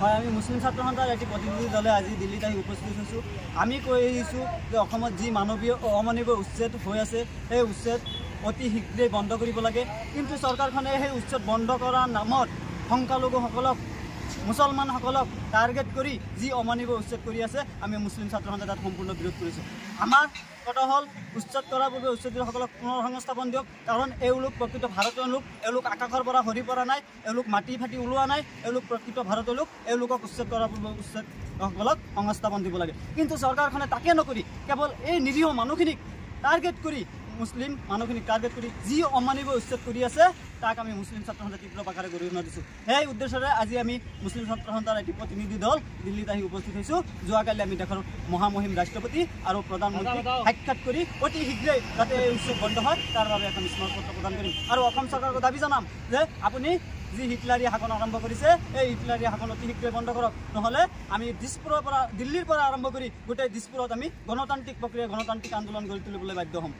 হয়, আমি মুছলিম ছাত্ৰ সন্থাৰ এটি প্ৰতিনিধি দলে আজি দিল্লীত আহি উপস্থিত হৈছোঁ। আমি কৈ আহিছোঁ যে অসমত যি মানৱীয় অমানৱীয় উচ্ছেদ হৈ আছে সেই উচ্ছেদ অতি শীঘ্ৰেই বন্ধ কৰিব লাগে। কিন্তু চৰকাৰখনে সেই উচ্ছেদ বন্ধ কৰাৰ নামত সংখ্যালঘুসকলক মুছলমানসকলক টাৰ্গেট কৰি যি অমানৱীয় উচ্ছেদ কৰি আছে, আমি মুছলিম ছাত্ৰ সন্থাই তাত সম্পূৰ্ণ বিৰোধ কৰিছোঁ। আমাৰ কথা হ'ল উচ্ছেদ কৰাৰ পূৰ্বে উচ্ছেদিতসকলক পুনৰ সংস্থাপন দিয়ক, কাৰণ এওঁলোক প্ৰকৃত ভাৰতীয় লোক। এওঁলোক আকাশৰ পৰা সৰি পৰা নাই, এওঁলোক মাটি ফাটি ওলোৱা নাই, এওঁলোক প্ৰকৃত ভাৰতীয় লোক। এওঁলোকক উচ্ছেদ কৰাৰ পূৰ্বে উচ্ছেদসকলক সংস্থাপন দিব লাগে। কিন্তু চৰকাৰখনে তাকে নকৰি কেৱল এই নিৰীহ মানুহখিনিক টাৰ্গেট কৰি, মুছলিম মানুহখিনিক টাৰ্গেট কৰি যি অমানৱীয় উচ্ছেদ কৰি আছে, তাক আমি মুছলিম ছাত্ৰ সন্থাই তীব্ৰ ভাষাৰে গৰিহণা দিছোঁ। সেই উদ্দেশ্যৰে আজি আমি মুছলিম ছাত্ৰ সন্থাৰ এটি প্ৰতিনিধি দল দিল্লীত আহি উপস্থিত হৈছোঁ। যোৱাকালি আমি দেশৰ মহামহিম ৰাষ্ট্ৰপতি আৰু প্ৰধানমন্ত্ৰীক সাক্ষাৎ কৰি অতি শীঘ্ৰেই যাতে এই উচ্ছেদ বন্ধ হয় তাৰ বাবে এখন স্মাৰকপত্ৰ প্ৰদান কৰিম। আৰু অসম চৰকাৰক দাবী জনাম যে আপুনি যি হিটলাৰী শাসন আৰম্ভ কৰিছে, এই হিটলাৰী শাসন অতি শীঘ্ৰেই বন্ধ কৰক, নহ'লে আমি দিল্লীৰ পৰা আৰম্ভ কৰি গোটেই দিছপুৰত আমি গণতান্ত্ৰিক প্ৰক্ৰিয়া, গণতান্ত্ৰিক আন্দোলন গঢ়ি তুলিবলৈ বাধ্য হ'ম।